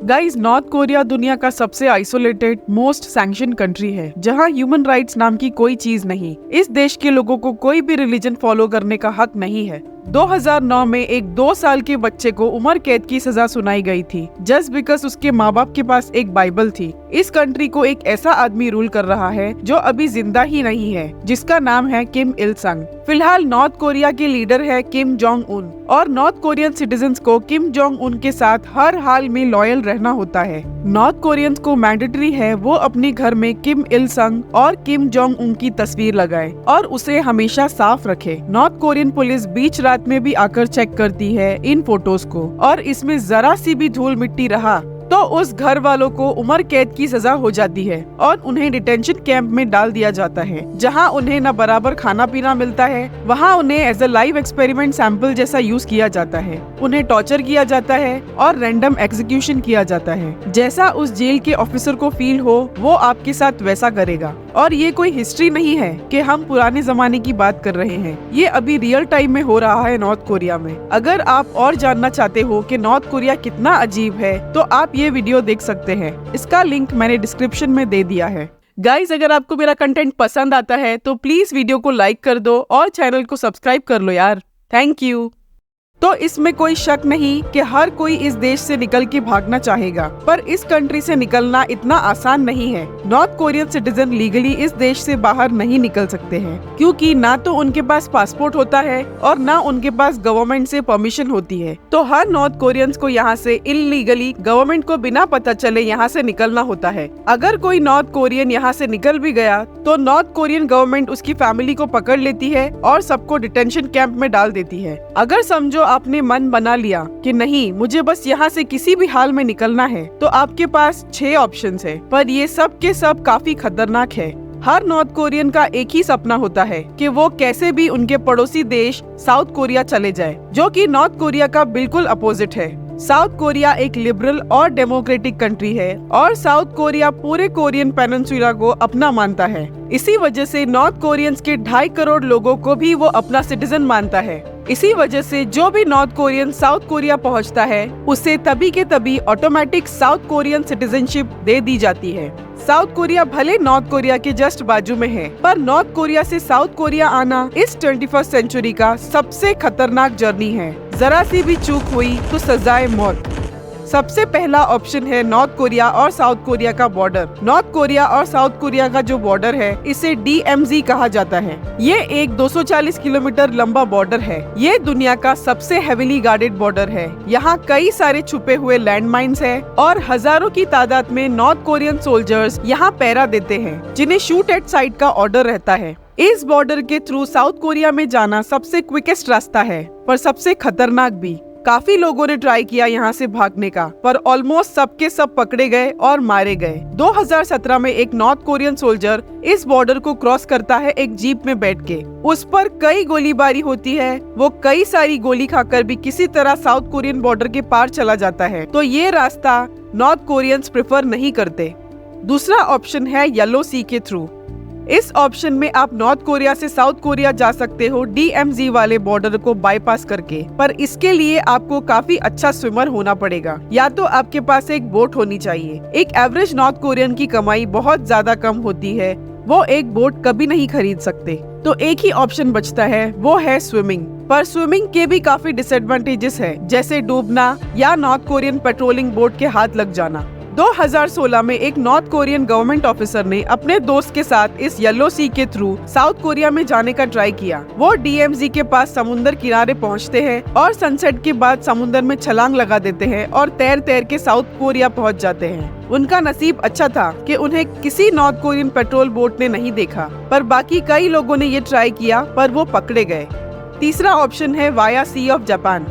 Guys, north Korea दुनिया का सबसे आइसोलेटेड मोस्ट सैंक्शन कंट्री है, जहां ह्यूमन राइट्स नाम की कोई चीज नहीं। इस देश के लोगों को कोई भी रिलीजन फॉलो करने का हक नहीं है। 2009 में एक 2 साल के बच्चे को उम्र कैद की सजा सुनाई गई थी, जस्ट बिकॉज उसके माँ बाप के पास एक बाइबल थी। इस कंट्री को एक ऐसा आदमी रूल कर रहा है जो अभी जिंदा ही नहीं है, जिसका नाम है किम इल संग। फिलहाल नॉर्थ कोरिया के लीडर है किम जोंग उन, और नॉर्थ कोरियन सिटीजन्स को किम जोंग उन के साथ हर हाल में लॉयल रहना होता है। नॉर्थ कोरियंस को मैंडेटरी है वो अपने घर में किम इल संग और किम जोंग उन की तस्वीर लगाए और उसे हमेशा साफ रखे। नॉर्थ कोरियन पुलिस बीच रात में भी आकर चेक करती है इन फोटोज को, और इसमें जरा सी भी धूल मिट्टी रहा तो उस घर वालों को उम्र कैद की सजा हो जाती है और उन्हें डिटेंशन कैंप में डाल दिया जाता है, जहां उन्हें न बराबर खाना पीना मिलता है। वहां उन्हें as a live experiment sample जैसा यूज किया जाता है। उन्हें टॉर्चर किया जाता है और रैंडम एग्जीक्यूशन किया जाता है। जैसा उस जेल के ऑफिसर को फील हो वो आपके साथ वैसा करेगा। और ये कोई हिस्ट्री नहीं है कि हम पुराने जमाने की बात कर रहे हैं, ये अभी रियल टाइम में हो रहा है नॉर्थ कोरिया में। अगर आप और जानना चाहते हो कि नॉर्थ कोरिया कितना अजीब है तो आप ये वीडियो देख सकते हैं। इसका लिंक मैंने डिस्क्रिप्शन में दे दिया है। गाइज, अगर आपको मेरा कंटेंट पसंद आता है तो प्लीज वीडियो को लाइक कर दो और चैनल को सब्सक्राइब कर लो यार। Thank you. तो इसमें कोई शक नहीं कि हर कोई इस देश से निकल के भागना चाहेगा, पर इस कंट्री से निकलना इतना आसान नहीं है। नॉर्थ कोरियन सिटीजन लीगली इस देश से बाहर नहीं निकल सकते हैं, क्योंकि ना तो उनके पास पासपोर्ट होता है और ना उनके पास गवर्नमेंट से परमिशन होती है। तो हर नॉर्थ कोरियंस को यहाँ से इलीगली गवर्नमेंट को बिना पता चले यहाँ से निकलना होता है। अगर कोई नॉर्थ कोरियन यहाँ से निकल भी गया तो नॉर्थ कोरियन गवर्नमेंट उसकी फैमिली को पकड़ लेती है और सबको डिटेंशन कैंप में डाल देती है। अगर समझो आपने मन बना लिया कि नहीं, मुझे बस यहाँ से किसी भी हाल में निकलना है, तो आपके पास 6 ऑप्शंस है, पर ये सब के सब काफी खतरनाक है। हर नॉर्थ कोरियन का एक ही सपना होता है कि वो कैसे भी उनके पड़ोसी देश साउथ कोरिया चले जाए, जो कि नॉर्थ कोरिया का बिल्कुल अपोजिट है। साउथ कोरिया एक लिबरल और डेमोक्रेटिक कंट्री है और साउथ कोरिया पूरे कोरियन पेनिनसुला को अपना मानता है। इसी वजह से नॉर्थ कोरियंस के 2.5 करोड़ लोगों को भी वो अपना सिटीजन मानता है। इसी वजह से जो भी नॉर्थ कोरियन साउथ कोरिया पहुंचता है उसे तभी के तभी ऑटोमेटिक साउथ कोरियन सिटीजनशिप दे दी जाती है। साउथ कोरिया भले नॉर्थ कोरिया के जस्ट बाजू में है, पर नॉर्थ कोरिया से साउथ कोरिया आना इस 21st सेंचुरी का सबसे खतरनाक जर्नी है। जरा सी भी चूक हुई तो सजाए मौत। सबसे पहला ऑप्शन है नॉर्थ कोरिया और साउथ कोरिया का बॉर्डर। नॉर्थ कोरिया और साउथ कोरिया का जो बॉर्डर है इसे DMZ कहा जाता है। ये एक 240 किलोमीटर लंबा बॉर्डर है। ये दुनिया का सबसे हेविली गार्डेड बॉर्डर है। यहाँ कई सारे छुपे हुए लैंडमाइंस है और हजारों की तादाद में नॉर्थ कोरियन सोल्जर्स यहाँ पहरा देते हैं, जिन्हें शूट एट साइट का ऑर्डर रहता है। इस बॉर्डर के थ्रू साउथ कोरिया में जाना सबसे क्विकेस्ट रास्ता है, पर सबसे खतरनाक भी। काफी लोगों ने ट्राई किया यहाँ से भागने का, पर ऑलमोस्ट सबके सब पकड़े गए और मारे गए। 2017 में एक नॉर्थ कोरियन सोल्जर इस बॉर्डर को क्रॉस करता है एक जीप में बैठ के। उस पर कई गोलीबारी होती है। वो कई सारी गोली खाकर भी किसी तरह साउथ कोरियन बॉर्डर के पार चला जाता है। तो ये रास्ता नॉर्थ कोरियंस प्रेफर नहीं करते। दूसरा ऑप्शन है येलो सी के थ्रू। इस ऑप्शन में आप नॉर्थ कोरिया से साउथ कोरिया जा सकते हो DMZ वाले बॉर्डर को बाईपास करके, पर इसके लिए आपको काफी अच्छा स्विमर होना पड़ेगा, या तो आपके पास एक बोट होनी चाहिए। एक एवरेज नॉर्थ कोरियन की कमाई बहुत ज्यादा कम होती है, वो एक बोट कभी नहीं खरीद सकते। तो एक ही ऑप्शन बचता है, वो है स्विमिंग। पर स्विमिंग के भी काफी डिसएडवांटेजेस है, जैसे डूबना या नॉर्थ कोरियन पेट्रोलिंग बोट के हाथ लग जाना। 2016 में एक नॉर्थ कोरियन गवर्नमेंट ऑफिसर ने अपने दोस्त के साथ इस येलो सी के थ्रू साउथ कोरिया में जाने का ट्राई किया। वो DMZ के पास समुद्र किनारे पहुंचते हैं और सनसेट के बाद समुद्र में छलांग लगा देते हैं और तैर तैर के साउथ कोरिया पहुंच जाते हैं। उनका नसीब अच्छा था कि उन्हें किसी नॉर्थ कोरियन पेट्रोल बोट ने नहीं देखा, पर बाकी कई लोगों ने ये ट्राई किया पर वो पकड़े गए। तीसरा ऑप्शन है वाया सी ऑफ जापान।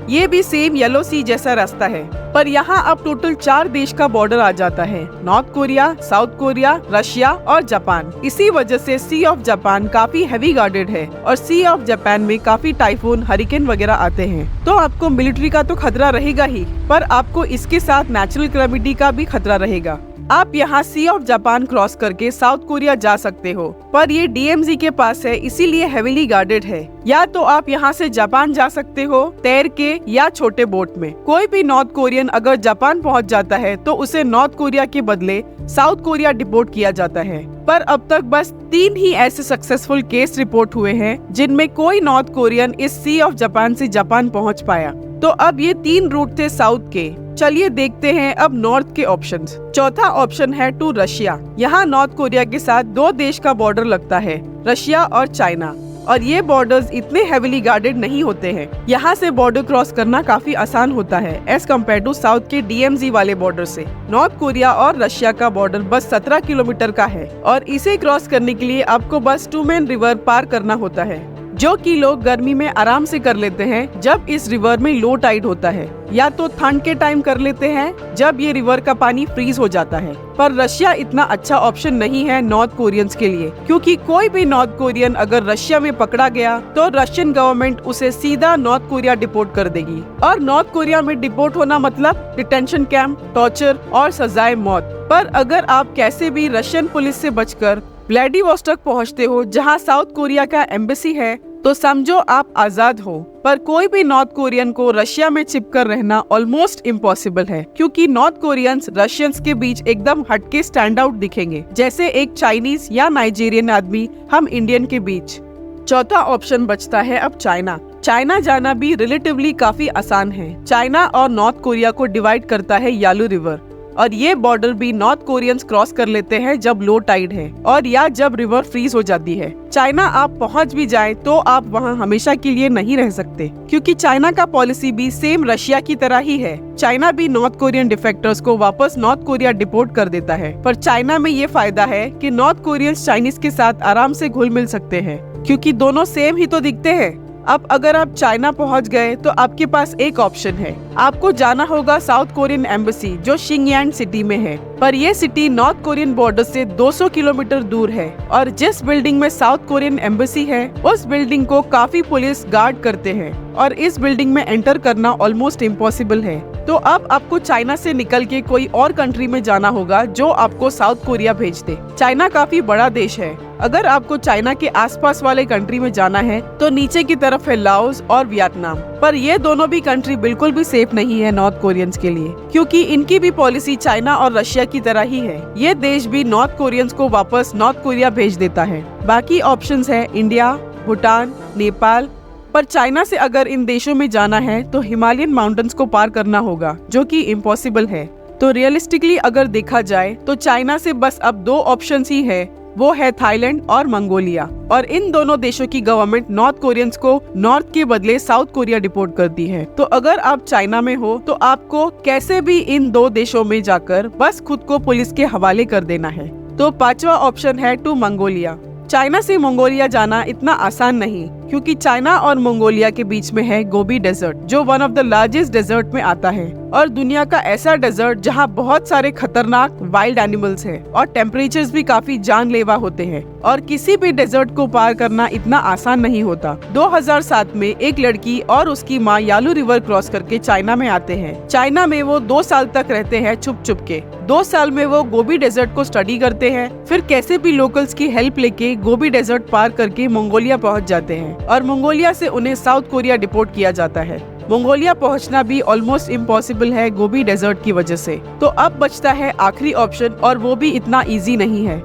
ये भी सेम येलो सी जैसा रास्ता है, पर यहाँ अब टोटल 4 देश का बॉर्डर आ जाता है, north Korea, south Korea, Russia और जापान। इसी वजह से सी ऑफ जापान काफी हेवी गार्डेड है और सी ऑफ जापान में काफी टाइफून, हरिकेन वगैरह आते हैं। तो आपको मिलिट्री का तो खतरा रहेगा ही, पर आपको इसके साथ नेचुरल कैलामिटी का भी खतरा रहेगा। आप यहाँ सी ऑफ जापान क्रॉस करके साउथ कोरिया जा सकते हो, पर ये DMZ के पास है, इसीलिए हेविली गार्डेड है। या तो आप यहाँ से जापान जा सकते हो तैर के या छोटे बोट में। कोई भी नॉर्थ कोरियन अगर जापान पहुँच जाता है तो उसे नॉर्थ कोरिया के बदले साउथ कोरिया डिपोर्ट किया जाता है। पर अब तक बस 3 ही ऐसे सक्सेसफुल केस रिपोर्ट हुए हैं जिनमें कोई नॉर्थ कोरियन इस सी ऑफ जापान से जापान पहुंच पाया। तो अब ये 3 रूट थे साउथ के। चलिए देखते हैं अब नॉर्थ के ऑप्शंस। चौथा ऑप्शन है टू रशिया। यहाँ नॉर्थ कोरिया के साथ 2 देश का बॉर्डर लगता है, रशिया और चाइना, और ये बॉर्डर्स इतने हेविली गार्डेड नहीं होते हैं। यहाँ से बॉर्डर क्रॉस करना काफी आसान होता है एज कम्पेयर टू साउथ के DMZ वाले बॉर्डर से। नॉर्थ कोरिया और रशिया का बॉर्डर बस 17 किलोमीटर का है और इसे क्रॉस करने के लिए आपको बस टूमेन रिवर पार करना होता है, जो कि लोग गर्मी में आराम से कर लेते हैं जब इस रिवर में लो टाइड होता है, या तो ठंड के टाइम कर लेते हैं जब ये रिवर का पानी फ्रीज हो जाता है। पर रशिया इतना अच्छा ऑप्शन नहीं है नॉर्थ कोरियंस के लिए, क्योंकि कोई भी नॉर्थ कोरियन अगर रशिया में पकड़ा गया तो रशियन गवर्नमेंट उसे सीधा नॉर्थ कोरिया डिपोर्ट कर देगी। और नॉर्थ कोरिया में डिपोर्ट होना मतलब डिटेंशन कैंप, टॉर्चर और सजाए मौत। पर अगर आप कैसे भी रशियन पुलिस से बचकर व्लादिवोस्टोक पहुंचते हो जहां साउथ कोरिया का एम्बेसी है, तो समझो आप आजाद हो। पर कोई भी नॉर्थ कोरियन को रशिया में छिपकर रहना ऑलमोस्ट इम्पॉसिबल है, क्योंकि नॉर्थ कोरियंस रशियंस के बीच एकदम हटके स्टैंड आउट दिखेंगे, जैसे एक चाइनीज या नाइजीरियन आदमी हम इंडियन के बीच। चौथा ऑप्शन बचता है अब चाइना। चाइना जाना भी रिलेटिवली काफी आसान है। चाइना और नॉर्थ कोरिया को डिवाइड करता है यालू रिवर, और ये बॉर्डर भी नॉर्थ कोरियंस क्रॉस कर लेते हैं जब लो टाइड है और या जब रिवर फ्रीज हो जाती है। चाइना आप पहुंच भी जाए तो आप वहां हमेशा के लिए नहीं रह सकते, क्योंकि चाइना का पॉलिसी भी सेम रशिया की तरह ही है। चाइना भी नॉर्थ कोरियन डिफेक्टर्स को वापस नॉर्थ कोरिया डिपोर्ट कर देता है। पर चाइना में ये फायदा है कि नॉर्थ कोरियंस चाइनीज के साथ आराम से घुल मिल सकते हैं, क्योंकि दोनों सेम ही तो दिखते हैं। अब अगर आप चाइना पहुंच गए तो आपके पास एक ऑप्शन है, आपको जाना होगा साउथ कोरियन एम्बेसी जो शिंगयान सिटी में है। पर ये सिटी नॉर्थ कोरियन बॉर्डर से 200 किलोमीटर दूर है, और जिस बिल्डिंग में साउथ कोरियन एम्बेसी है उस बिल्डिंग को काफी पुलिस गार्ड करते हैं, और इस बिल्डिंग में एंटर करना ऑलमोस्ट इम्पॉसिबल है। तो अब आपको चाइना से निकल के कोई और कंट्री में जाना होगा जो आपको साउथ कोरिया भेज दे। चाइना काफी बड़ा देश है। अगर आपको चाइना के आसपास वाले कंट्री में जाना है तो नीचे की तरफ है लाओस और वियतनाम। पर ये दोनों भी कंट्री बिल्कुल भी सेफ नहीं है नॉर्थ कोरियंस के लिए, क्योंकि इनकी भी पॉलिसी चाइना और रशिया की तरह ही है। ये देश भी नॉर्थ कोरियंस को वापस नॉर्थ कोरिया भेज देता है। बाकी ऑप्शंस है इंडिया, भूटान, नेपाल। पर चाइना से अगर इन देशों में जाना है तो हिमालयन माउंटेन्स को पार करना होगा, जो कि इम्पॉसिबल है। तो रियलिस्टिकली अगर देखा जाए तो चाइना से बस अब 2 ऑप्शंस ही है, वो है थाईलैंड और मंगोलिया। और इन दोनों देशों की गवर्नमेंट नॉर्थ कोरियंस को नॉर्थ के बदले साउथ कोरिया डिपोर्ट करती है। तो अगर आप चाइना में हो तो आपको कैसे भी इन 2 देशों में जाकर बस खुद को पुलिस के हवाले कर देना है। तो 5वां ऑप्शन है टू मंगोलिया। चाइना से मंगोलिया जाना इतना आसान नहीं, क्योंकि चाइना और मंगोलिया के बीच में है गोबी डेजर्ट, जो one of the largest desert में आता है, और दुनिया का ऐसा डेजर्ट जहां बहुत सारे खतरनाक वाइल्ड एनिमल्स हैं और टेम्परेचर्स भी काफी जानलेवा होते हैं। और किसी भी डेजर्ट को पार करना इतना आसान नहीं होता। 2007 में एक लड़की और उसकी माँ यालू रिवर क्रॉस करके चाइना में आते हैं। चाइना में वो 2 साल तक रहते हैं छुप छुप के। 2 साल में वो गोबी डेजर्ट को स्टडी करते हैं, फिर कैसे भी लोकल्स की हेल्प लेके गोबी डेजर्ट पार करके मंगोलिया पहुंच जाते हैं, और मंगोलिया से उन्हें साउथ कोरिया डिपोर्ट किया जाता है। मंगोलिया पहुंचना भी ऑलमोस्ट इम्पॉसिबल है गोबी डेजर्ट की वजह से। तो अब बचता है आखिरी ऑप्शन, और वो भी इतना इजी नहीं है।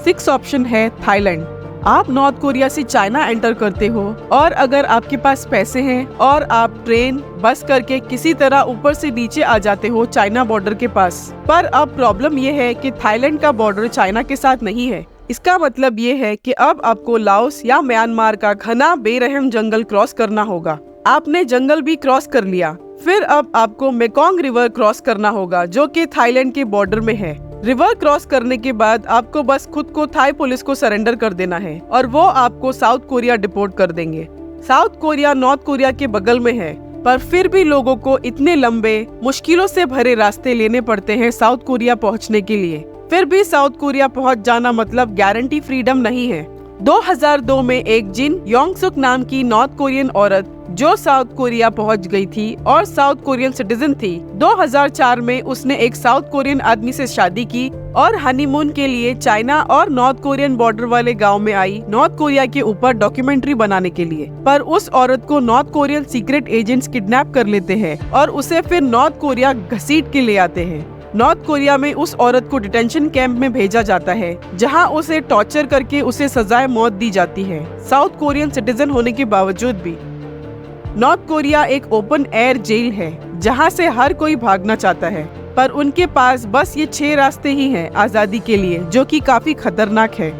6 ऑप्शन है थाईलैंड। आप नॉर्थ कोरिया से चाइना एंटर करते हो, और अगर आपके पास पैसे हैं और आप ट्रेन बस करके किसी तरह ऊपर से नीचे आ जाते हो चाइना बॉर्डर के पास। पर अब प्रॉब्लम ये है कि थाईलैंड का बॉर्डर चाइना के साथ नहीं है। इसका मतलब ये है कि अब आपको लाओस या म्यांमार का घना बेरहम जंगल क्रॉस करना होगा। आपने जंगल भी क्रॉस कर लिया, फिर अब आपको मेकोंग रिवर क्रॉस करना होगा, जो कि थाईलैंड के बॉर्डर में है। रिवर क्रॉस करने के बाद आपको बस खुद को थाई पुलिस को सरेंडर कर देना है, और वो आपको साउथ कोरिया डिपोर्ट कर देंगे। साउथ कोरिया नॉर्थ कोरिया के बगल में है, पर फिर भी लोगों को इतने लंबे मुश्किलों से भरे रास्ते लेने पड़ते हैं साउथ कोरिया पहुंचने के लिए। फिर भी साउथ कोरिया पहुंच जाना मतलब गारंटी फ्रीडम नहीं है। 2002 में एक जिन योंग सुक नाम की नॉर्थ कोरियन औरत जो साउथ कोरिया पहुंच गई थी और साउथ कोरियन सिटीजन थी, 2004 में उसने एक साउथ कोरियन आदमी से शादी की और हनीमून के लिए चाइना और नॉर्थ कोरियन बॉर्डर वाले गांव में आई नॉर्थ कोरिया के ऊपर डॉक्यूमेंट्री बनाने के लिए। पर उस औरत को north Korean secret agents kidnap कर लेते हैं और उसे फिर नॉर्थ कोरिया घसीट के ले आते हैं। नॉर्थ कोरिया में उस औरत को डिटेंशन कैंप में भेजा जाता है, जहां उसे टॉर्चर करके उसे सजाए मौत दी जाती है, साउथ कोरियन सिटीजन होने के बावजूद भी। नॉर्थ कोरिया एक ओपन एयर जेल है जहां से हर कोई भागना चाहता है, पर उनके पास बस ये 6 रास्ते ही हैं आजादी के लिए, जो कि काफी खतरनाक है।